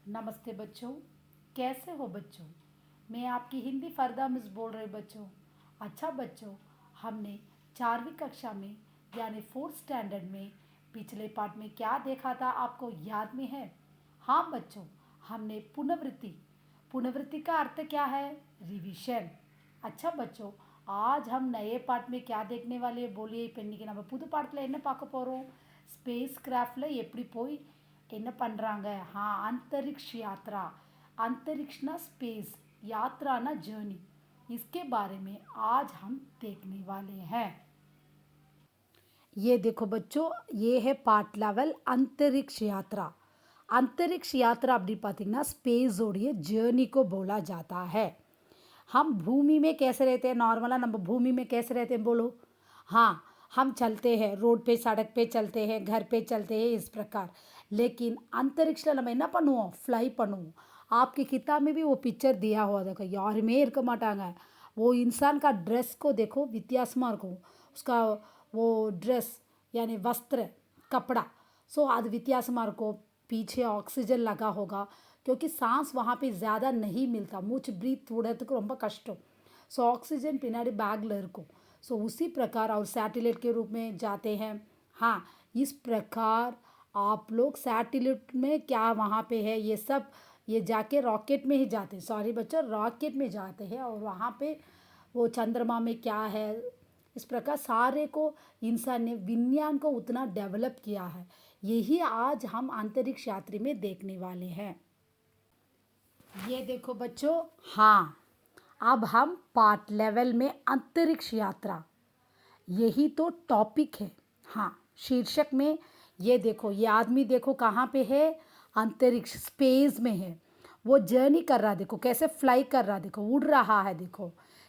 नमस्ते बच्चों। कैसे हो बच्चों? मैं आपकी हिंदी फरदा मिस बोल रही बच्चों। अच्छा बच्चों, हमने 4वीं कक्षा में यानी 4th स्टैंडर्ड में पिछले पार्ट में क्या देखा था आपको याद में है? हाँ बच्चों, हमने पुनर्वृत्ति पुनर्वृत्ति का अर्थ क्या है? रिवीजन। अच्छा बच्चों, आज हम नए पार्ट में क्या देखने वाले बोलिए பெண்ணிக்கு நம்ம புது பாடத்தில் என்ன பார்க்க போகிறோம்? ஸ்பேஸ் கிராஃப்டில் எப்படி போய் என்ன பண்ணுறாங்க? हाँ, अंतरिक्ष यात्रा। अंतरिक्षना स्पेस, यात्राना जर्नी, इसके बारे में आज हम देखने वाले हैं। ये देखो बच्चों, ये है पार्ट लेवल अंतरिक्ष यात्रा। अंतरिक्ष यात्रा அப்படி பார்த்தீங்கன்னா ஸ்பேஸோடைய जर्नी को बोला जाता है। हम भूमि में कैसे रहते हैं? नॉर्मला நம்ம भूमि में कैसे रहते हैं बोलो? हाँ, हम चलते हैं, रोड पे सड़क पे चलते हैं, घर पे चलते हैं, इस प्रकार। लेकिन अंतरिक्षல நம்ம என்ன பண்ணுவோம்? ஃப்ளை பண்ணுவோம்। आपकी किताब में भी वो पिक्चर दिया हुआ देखो, யாருமே இருக்க மாட்டாங்க। वो इंसान का ड्रेस को देखो, வித்தியாசமா இருக்கும்। उसका वो ड्रेस यानी वस्त्र, कपड़ा, सो அது வித்தியாசமா இருக்கும்। पीछे ऑक्सीजन लगा होगा क्योंकि सांस वहाँ पे ज़्यादा नहीं मिलता, மூச்சு ब्रीथ விடுறதுக்கு ரொம்ப கஷ்டம்। ஸோ ஆக்सीजन பின்னாடி பேக்கில் இருக்கும்। सो उसी प्रकार और सैटेलाइट के रूप में जाते हैं। हाँ, इस प्रकार आप लोग सैटेलाइट में क्या वहाँ पे है ये सब, ये जाके रॉकेट में ही जाते हैं। सॉरी बच्चों, रॉकेट में जाते हैं और वहाँ पे वो चंद्रमा में क्या है, इस प्रकार सारे को इंसान ने विज्ञान को उतना डेवलप किया है। यही आज हम अंतरिक्ष यात्री में देखने वाले हैं। ये देखो बच्चों, हाँ, अब हम पार्ट लेवल में अंतरिक्ष यात्रा, यही तो टॉपिक है। हाँ, शीर्षक में ये देखो, ये आदमी देखो कहाँ पे है? अंतरिक्ष स्पेस में है। वो जर्नी कर रहा, देखो कैसे फ्लाई कर रहा, देखो उड़ रहा है। देखो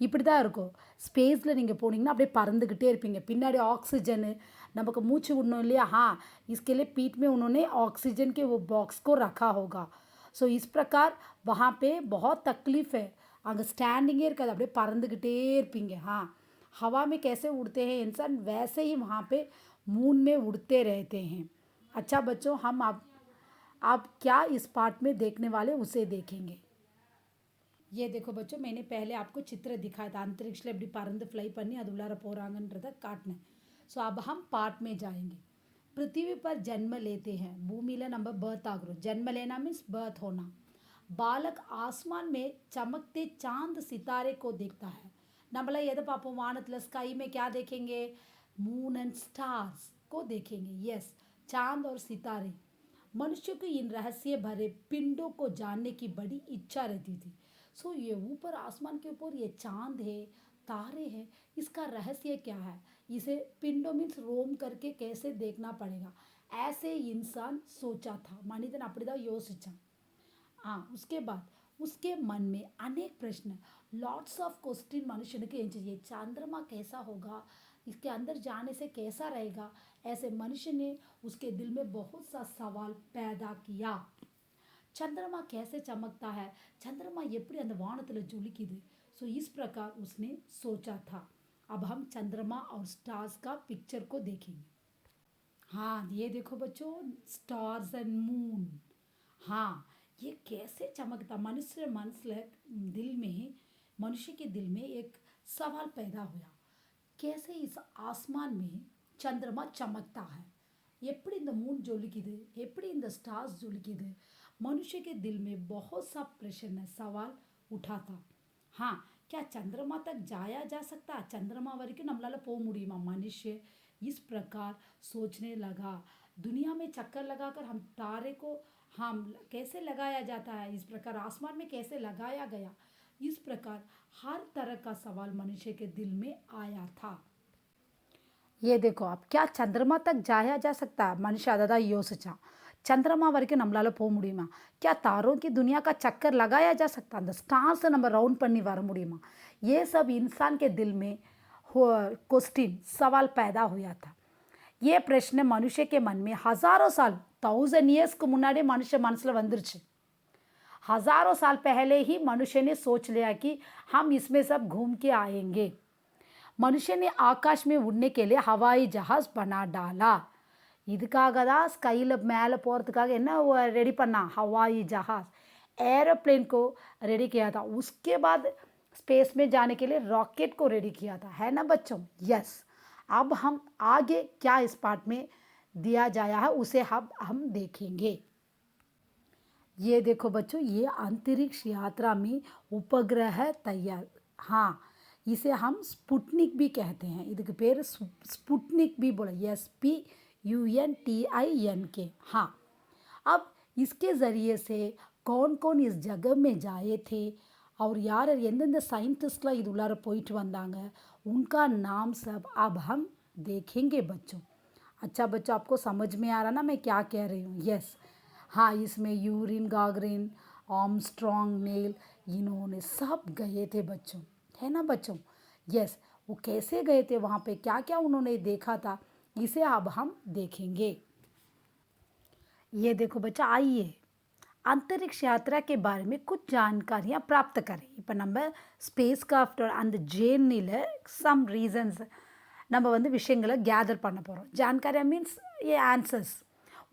இப்படி தான் இருக்கும்। ஸ்பேஸில் நீங்கள் போனீங்கன்னா அப்படியே பறந்துக்கிட்டே இருப்பீங்க। பின்னாடி ஆக்सीजन நமக்கு மூச்சு விடணும் இல்லையா? हाँ, इसके लिए पीठ में उन्होंने ऑक्सीजन के वो बॉक्स को रखा होगा। ஸோ इस प्रकार वहाँ पे बहुत तकलीफ है। அங்கே ஸ்டாண்டிங்கே இருக்காது, அப்படியே பறந்துக்கிட்டே இருப்பீங்க। हाँ, हवा में कैसे उड़ते हैं इंसान, वैसे ही वहाँ पे मून में उड़ते रहते हैं। अच्छा बच्चों, हम अब क्या इस पार्ट में देखने वाले उसे देखेंगे। ये देखो बच्चों, मैंने पहले आपको चित्र दिखाया था, अंतरिक्ष எப்படி பறந்து ஃப்ளை பண்ணி அது உள்ளார போகிறாங்கன்றதை காட்டினேன்। ஸோ अब हम पार्ट में जाएंगे। पृथ्वी पर जन्म लेते हैं, பூமியில் நம்ம பர்த் ஆகுறோம்। जन्म लेना मीन्स बर्थ होना। बालक आसमान में चमकते चांद सितारे को देखता है। நம்மள எதை பார்ப்போம்? வானத்தில் स्काई में क्या देखेंगे? मून एंड स्टार्स को देखेंगे। यस, चांद और सितारे। मनुष्य को इन रहस्य भरे पिंडों को जानने की बड़ी इच्छा रहती थी। सो ये ऊपर आसमान के ऊपर ये चांद है, तारे हैं, इसका रहस्य क्या है? इसे पिंडों मीन्स रोम करके कैसे देखना पड़ेगा, ऐसे इंसान सोचा था। मनिதன் அப்படிதான் யோசிச்சான்। हाँ, उसके बाद उसके मन में अनेक प्रश्न, लॉट्स ऑफ क्वेश्चन मनुष्य के ये चंद्रमा कैसा होगा, इसके अंदर जाने से कैसा रहेगा, ऐसे मनुष्य ने उसके दिल में बहुत सा सवाल पैदा किया। चंद्रमा कैसे चमकता है, चंद्रमा எப்படி அந்த வானத்தில் ஜொலிக்குது, सो इस प्रकार उसने सोचा था। अब हम चंद्रमा और स्टार्स का पिक्चर को देखेंगे। हाँ, ये देखो बच्चों, स्टार्स एंड मून। हाँ, ये कैसे चमकता, मनुष्य मनसल दिल में, मनुष्य के दिल में एक सवाल पैदा हुआ, कैसे इस आसमान में चंद्रमा चमकता है, எப்படி இந்த மூன் ஜொலிக்குது, எப்படி இந்த ஸ்டார்ஸ் ஜொலிக்குது। मनुष्य के दिल में बहुत सा प्रश्न, सवाल उठा था। हाँ, क्या चंद्रमा तक जाया जा सकता? चंद्रमा वरकू நம்மளால போக முடியுமா? मनुष्य इस प्रकार सोचने लगा। दुनिया में चक्कर लगाकर हम तारे को हम कैसे लगाया जाता है, इस प्रकार आसमान में कैसे लगाया गया, इस प्रकार हर तरह का सवाल मनुष्य के दिल में आया था। ये देखो, अब क्या चंद्रमा तक जाया जा सकता है? मनुष्य अदा யோசிச்சான்। चंद्रमा वरकू நம்மளால போக முடியுமா? क्या तारों की दुनिया का चक्कर लगाया जा सकता? அந்த ஸ்டார்ஸை நம்ம ரவுண்ட் பண்ணி வர முடியுமா? ये सब इंसान के दिल में क्वेश्चन, सवाल पैदा हुआ था। ये प्रश्न मनुष्य के मन में हजारों साल, 1000 ईयर्सக்கு முன்னாடியே मनुष्य मनसिல் வந்துருச்சு। हजारों साल पहले ही मनुष्य ने सोच लिया कि हम इसमें सब घूम के आएंगे। मनुष्य ने आकाश में उड़ने के लिए हवाई जहाज बना डाला। இதுக்காக தான் ஸ்கையில் மேலே போகிறதுக்காக என்ன रेडी பண்ணா हवाई जहाज एरोप्लेन को रेडी किया था उसके बाद स्पेस में जाने के लिए रॉकेट को रेडी किया था है ना बच्चों यस अब हम आगे क्या इस पार्ट में दिया जाया है उसे हम देखेंगे ये देखो बच्चों ये अंतरिक्ष यात्रा में उपग्रह तैयार हाँ इसे हम स्पुतनिक भी कहते हैं இதுக்கு பேர் स्पुतनिक भी बोला SPUNTINK हाँ अब इसके ज़रिए से कौन कौन इस जगह में जाए थे और यार எந்தெந்த சயின்டிஸ்ட்லாம் இது உள்ளார போயிட்டு வந்தாங்க उनका नाम सब अब हम देखेंगे बच्चों अच्छा बच्चों आपको समझ में आ रहा ना मैं क्या कह रही हूँ यस हाँ इसमें यूरिन गागरिन आर्मस्ट्रॉन्ग नेल इन्होंने सब गए थे बच्चों है ना बच्चों यस वो कैसे गए थे वहाँ पे क्या क्या उन्होंने देखा था इसे अब हम देखेंगे ये देखो बच्चा आइए अंतरिक्ष यात्रा के बारे में कुछ जानकारियाँ प्राप्त करें இப்போ நம்ம ஸ்பேஸ் கிராஃப்ட் அந்த ஜேர்னியில் சம் ரீசன்ஸ் நம்ம வந்து விஷயங்களை गैदर பண்ண போகிறோம் जानकारियाँ मीन्स ये आंसर्स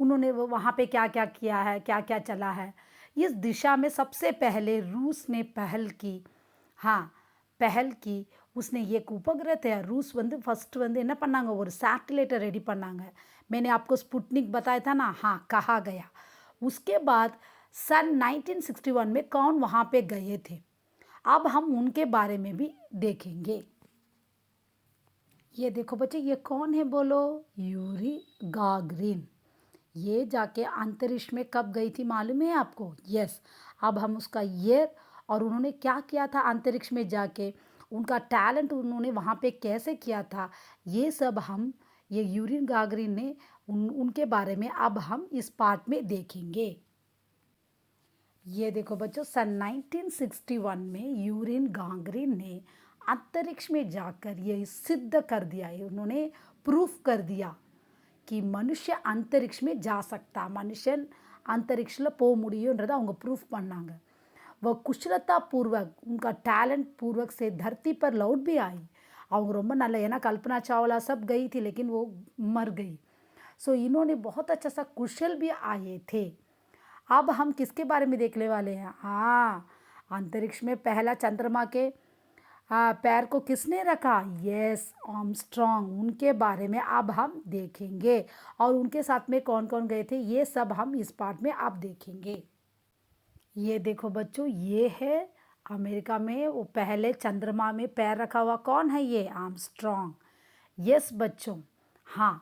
उन्होंने वहाँ पे क्या क्या किया है क्या क्या चला है इस दिशा में सबसे पहले रूस ने पहल की हाँ पहल की उसने एक उपग्रह तैयार रूस வந்து फर्स्ट வந்து என்ன பண்ணாங்க ஒரு सैटेलाइट रेडी பண்ணாங்க मैंने आपको स्पुतनिक बताया था ना हाँ कहा गया उसके बाद सन 1961 में कौन वहाँ पे गए थे अब हम उनके बारे में भी देखेंगे ये देखो बच्चे ये कौन है बोलो यूरी गागरिन ये जाके अंतरिक्ष में कब गई थी मालूम है आपको यस अब हम उसका ईयर और उन्होंने क्या किया था अंतरिक्ष में जाके उनका टैलेंट उन्होंने वहाँ पे कैसे किया था ये सब हम ये यूरिन गागरिन ने उनके बारे में अब हम इस पार्ट में देखेंगे ये देखो बच्चों सन 1961 में यूरिन गागरिन ने अंतरिक्ष में जाकर ये सिद्ध कर दिया है उन्होंने प्रूफ कर दिया कि मनुष्य अंतरिक्ष में जा सकता मनुष्यन अंतरिक्षல போக முடியும்ன்றதை அவங்க ப்ரூஃப் பண்ணாங்க वह कुशलता पूर्वक उनका टैलेंट पूर्वक से धरती पर लौट भी आई அவங்க ரொம்ப நல்ல ஏன்னா कल्पना चावला सब गई थी लेकिन वो मर गई सो इन्होंने बहुत अच्छा सा कुशल भी आए थे अब हम किसके बारे में देखने वाले हैं हाँ अंतरिक्ष में पहला चंद्रमा के पैर को किसने रखा यस आर्मस्ट्रॉन्ग उनके बारे में अब हम देखेंगे और उनके साथ में कौन कौन गए थे ये सब हम इस पार्ट में अब देखेंगे ये देखो बच्चों ये है अमेरिका में वो पहले चंद्रमा में पैर रखा हुआ कौन है ये आर्मस्ट्रॉन्ग यस बच्चों हाँ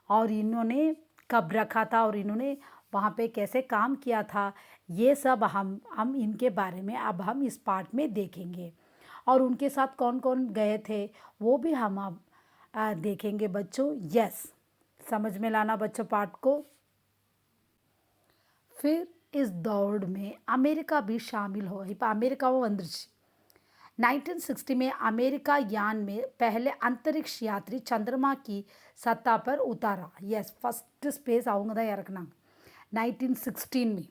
और इन्होंने कब रखा था और इन्होंने वहाँ पे कैसे काम किया था ये सब हम इनके बारे में अब हम इस पार्ट में देखेंगे और उनके साथ कौन कौन गए थे वो भी हम अब देखेंगे बच्चों यस समझ में लाना बच्चों पार्ट को फिर इस दौड़ में अमेरिका भी शामिल हो இப்போ அமெரிக்காவும் வந்துருச்சு 1960 में अमेरिका यान में पहले अंतरिक्ष यात्री चंद्रमा की सतह पर उतारा यस फर्स्ट स्पेस அவங்க தான் இறக்குனாங்க 1916 में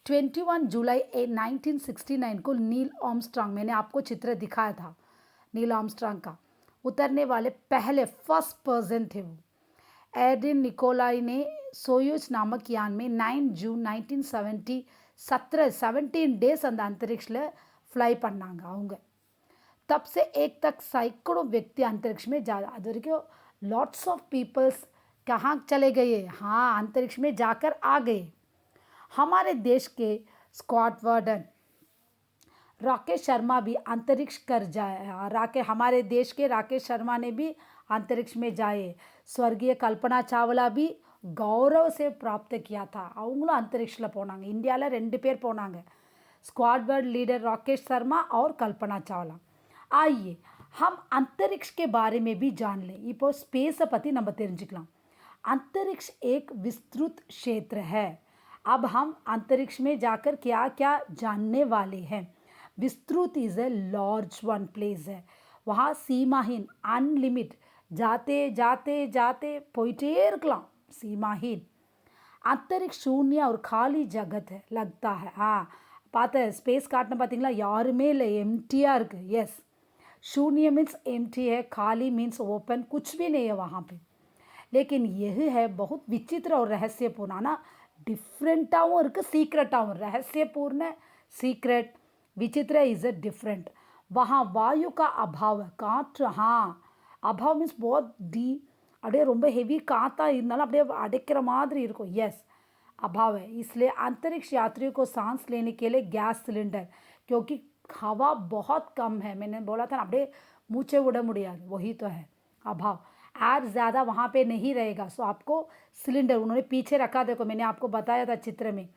21 जुलाई 1969 को नील आर्मस्ट्रांग मैंने आपको चित्र दिखाया था नील आर्मस्ट्रांग का उतरने वाले पहले फर्स्ट पर्सन थे वो एडिन निकोलाई ने सोयूज नामक यान में 9 जून 1970 17 डेज அந்த अंतरिक्षல फ्लाई பண்ணாங்க அவங்க तब से एक तक सैकड़ों व्यक्ति अंतरिक्ष में जा அது வரைக்கும் लॉट्स ऑफ पीपल्स कहाँ चले गए हाँ अंतरिक्ष में जाकर आ गए हमारे देश के स्कॉट वार्डन राकेश शर्मा भी अंतरिक्ष कर जाए हमारे देश के राकेश शर्मा ने भी अंतरिक्ष में जाए स्वर्गीय कल्पना चावला भी गौरव से प्राप्त किया था அவங்களும் अंतरिक्षல போனாங்க இந்தியால 2 பேர் போனாங்க squad word leader Rakesh Sharma और कल्पना चावला आइए हम अंतरिक्ष के बारे में भी जान लें இப்போ ஸ்பேஸை பற்றி நம்ம தெரிஞ்சுக்கலாம் अंतरिक्ष एक विस्तृत क्षेत्र है अब हम अंतरिक्ष में जाकर क्या क्या जानने वाले हैं विस्तृत is a large one place है वहाँ सीमाहीन अनलिमिट जाते जाते जाते போயிட்டே இருக்கலாம் सीमाहीन अंतरिक्ष शून्य और खाली जगत है लगता है हाँ பார்த்த ஸ்பேஸ் காட்டின பார்த்தீங்களா யாருமே இல்லை एम्प्टीயாக இருக்குது यस शून्य मीन्स एम्प्टी है खाली मीन्स ओपन कुछ भी नहीं है वहाँ पे लेकिन यह है बहुत विचित्र और रहस्यपूर्ण ஆனா டிஃப்ரெண்ட்டாகவும் இருக்குது சீக்ரெட்டாகவும் रहस्यपूर्ण सीक्रेट विचित्र इज अ डिफरेंट वहाँ वायु का अभाव है காற்று हाँ अभाव मीन्स बहुत डी அப்படியே ரொம்ப ஹெவி காற்றா இருந்தாலும் அப்படியே அடைக்கிற மாதிரி இருக்கும் எஸ் अभाव है इसलिए अंतरिक्ष यात्रियों को सांस लेने के लिए गैस सिलेंडर क्योंकि हवा बहुत कम है मैंने बोला था ना அப்படியே மூச்சே விட முடியாது वही तो है अभाव एयर ज़्यादा वहाँ पे नहीं रहेगा सो आपको सिलेंडर उन्होंने पीछे रखा देखो मैंने आपको बताया था चित्र में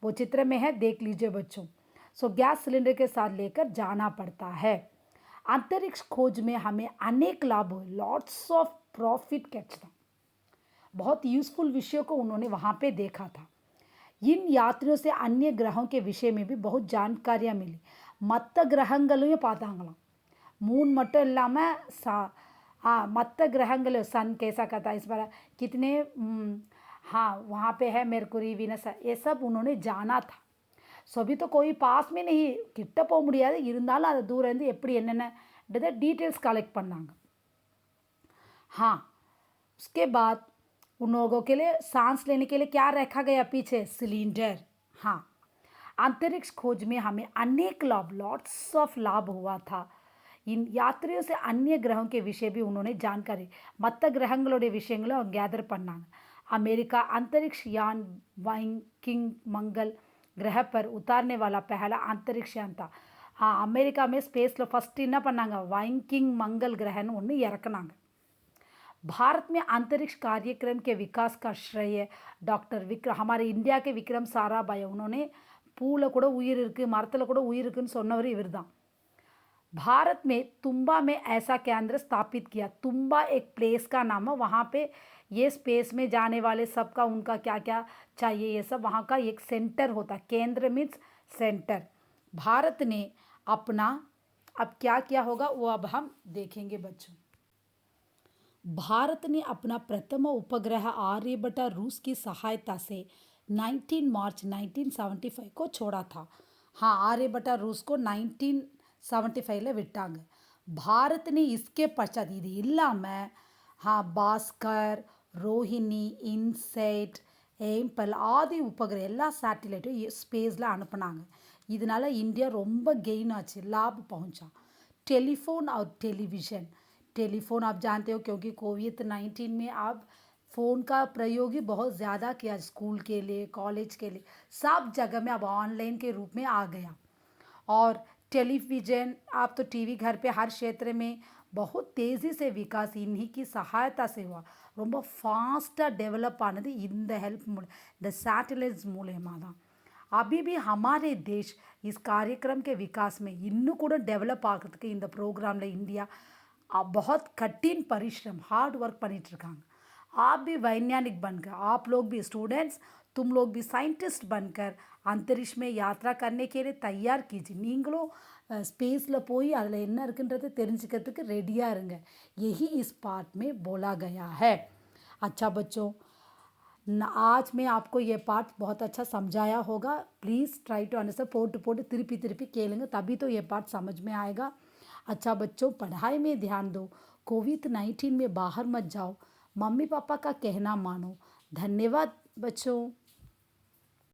वो चित्र में है देख लीजिए बच्चों सो गैस सिलेंडर के साथ लेकर जाना पड़ता है अंतरिक्ष खोज में हमें अनेक लाभ हुए लॉट्स ऑफ प्रॉफिट कैच था बहुत यूजफुल विषयों को उन्होंने वहाँ पे देखा था इन यात्रियों से अन्य ग्रहों के विषय में भी बहुत जानकारियाँ मिली மற்ற கிரகங்களையும் பார்த்தாங்களாம் मून மட்டும் இல்லாமல் मत्त ग्रहங்கள் सन कैसा कहता है इस बार कितने हाँ वहाँ पे है मेरकुरी वीनस ये सब उन्होंने जाना था ஸோ अभी तो कोई पास में नहीं கிட்ட போக முடியாது இருந்தாலும் அது தூரம் இருந்து எப்படி என்னென்னன்றதை டீட்டெயில்ஸ் கலெக்ட் பண்ணாங்க हाँ उसके बाद उन लोगों के लिए सांस लेने के लिए क्या रखा गया पीछे सिलेंडर हाँ अंतरिक्ष खोज में हमें अनेक लाभ लॉट्स ऑफ लाभ हुआ था इन यात्रियों से अन्य ग्रहों के विषय भी उन्होंने जानकारी மற்ற கிரகங்களுடைய விஷயங்களும் அவங்க கேதர் பண்ணாங்க अमेरिका अंतरिक्ष यान वाइकिंग मंगल ग्रह पर उतारने वाला पहला अंतरिक्ष यान था हाँ अमेरिका में स्पेஸில் ஃபஸ்ட்டு என்ன பண்ணாங்க वाइकिंग मंगल ग्रहன்னு ஒன்று இறக்குனாங்க भारत में अंतरिक्ष कार्यक्रम के विकास का श्रेय डॉक्टर विक्रम हमारे इंडिया के विक्रम साराभाई उन्होंने பூவில் கூட உயிர் இருக்குது மரத்தில் கூட உயிர் இருக்குன்னு சொன்னவர் இவர் தான் भारत में तुम्बा में ऐसा केंद्र स्थापित किया तुम्बा एक प्लेस का नाम है वहाँ पे ये स्पेस में जाने वाले सबका उनका क्या क्या चाहिए ये सब वहाँ का एक सेंटर होता है केंद्र मीन्स सेंटर भारत ने अपना अब क्या क्या होगा वो अब हम देखेंगे बच्चों भारत ने अपना प्रथम उपग्रह आर्यभट्ट रूस की सहायता से 19 मार्च 1975 को छोड़ा था हाँ आर्यभट्ट रूस को 1975 விட்டாங்க भारत ने इसके पश्चात இது இல்லாமல் हाँ भास्कर ரோஹிணி இன்சைட் ஏம்பல் ஆதி உபகிரக எல்லா சேட்டிலைட்டும் ஸ்பேஸில் அனுப்புனாங்க இதனால இந்தியா ரொம்ப கெயின் आச்சு लाभ पहुंचा टेलीफोन और टेलीविज़न टेलीफोन आप जानते हो क्योंकि कोविड-19 में अब फ़ोन का प्रयोग ही बहुत ज़्यादा किया स्कूल के लिए कॉलेज के लिए सब जगह में अब ऑनलाइन के रूप में आ गया और टेलीविज़न आप तो टीवी घर पे हर क्षेत्र में बहुत तेज़ी से विकास इन्हीं की सहायता से हुआ ரொம்ப ஃபாஸ்ட்டாக டெவலப் ஆனது இந்த ஹெல்ப் இந்த सैटेलाइट्स மூலயமா தான் अभी भी हमारे देश इस कार्यक्रम के विकास में இன்னும் கூட டெவலப் ஆகிறதுக்கு இந்த ப்ரோக்ராமில் இந்தியா बहुत कठिन परिश्रम हार्ड वर्क பண்ணிட்டு இருக்காங்க आप भी वैज्ञानिक बनकर आप लोग भी स्टूडेंट्स तुम लोग भी साइंटिस्ट बनकर अंतरिक्ष में यात्रा करने के लिए तैयार कीजिए நீங்களும் ஸ்பேஸில் போய் அதில் என்ன இருக்குன்றதை தெரிஞ்சுக்கிறதுக்கு ரெடியாக இருங்க यही इस पार्ट में बोला गया है अच्छा बच्चों आज मैं आपको ये पार्ट बहुत अच्छा समझाया होगा प्लीज़ ट्राई टू अंडरस्टैंड पोट तिरपी तिरपी खेलेंगे तभी तो ये पार्ट समझ में आएगा अच्छा बच्चों पढ़ाई में ध्यान दो कोविड-19 में बाहर मत जाओ मम्मी पापा का कहना मानो धन्यवाद बच्चों।